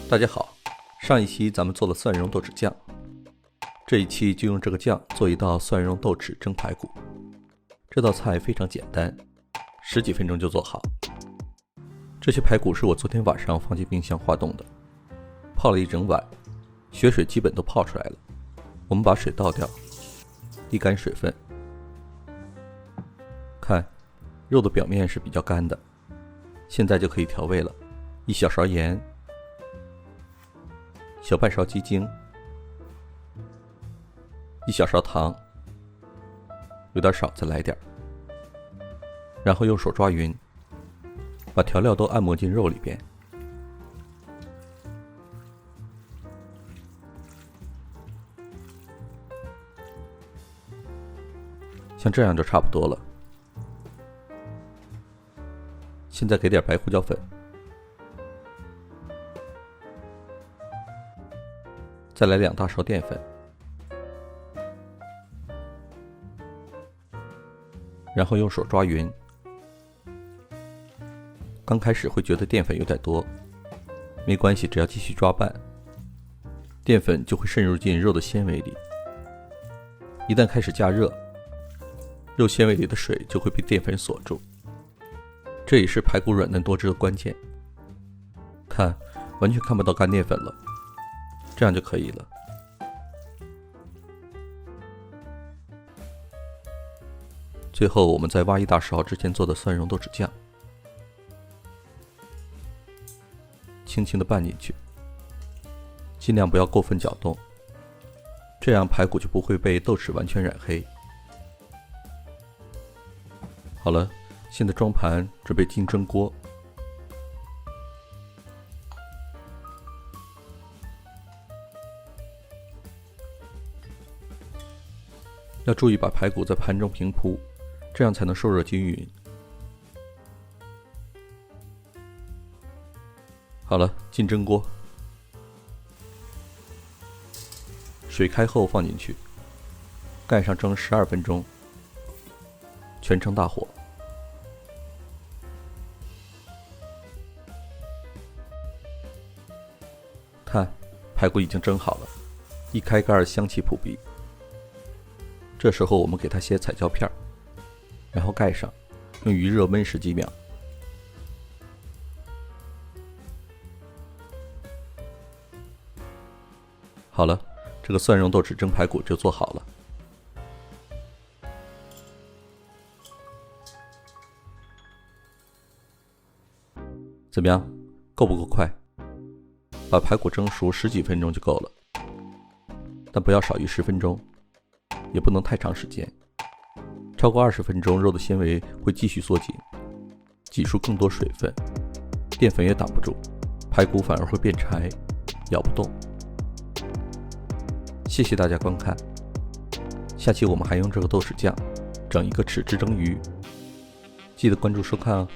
大家好，上一期咱们做了蒜蓉豆豉酱，这一期就用这个酱做一道蒜蓉豆豉蒸排骨。这道菜非常简单，10几分钟就做好。这些排骨是我昨天晚上放进冰箱化冻的，泡了一整晚，血水基本都泡出来了。我们把水倒掉，沥干水分。看，肉的表面是比较干的，现在就可以调味了，1小勺盐，小半勺鸡精，1小勺糖，有点少再来点，然后用手抓匀，把调料都按摩进肉里边。像这样就差不多了。现在给点白胡椒粉，再来2大勺淀粉，然后用手抓匀。刚开始会觉得淀粉有点多，没关系，只要继续抓拌，淀粉就会渗入进肉的纤维里。一旦开始加热，肉纤维里的水就会被淀粉锁住，这也是排骨软嫩多汁的关键。看，完全看不到干淀粉了，这样就可以了。最后我们再挖1大勺之前做的蒜蓉豆豉酱，轻轻地拌进去，尽量不要过分搅动，这样排骨就不会被豆豉完全染黑。好了，现在装盘，准备进蒸锅。要注意把排骨在盘中平铺，这样才能受热均匀。好了，进蒸锅。水开后放进去，盖上蒸12分钟，全程大火。看，排骨已经蒸好了，一开盖香气扑鼻。这时候我们给它些彩椒片，然后盖上，用余热焖10几秒。好了，这个蒜蓉豆豉蒸排骨就做好了。怎么样，够不够快？把排骨蒸熟10几分钟就够了，但不要少于10分钟，也不能太长时间。超过20分钟，肉的纤维会继续缩紧，挤出更多水分，淀粉也挡不住，排骨反而会变柴，咬不动。谢谢大家观看，下期我们还用这个豆豉酱整一个豉汁蒸鱼，记得关注收看哦。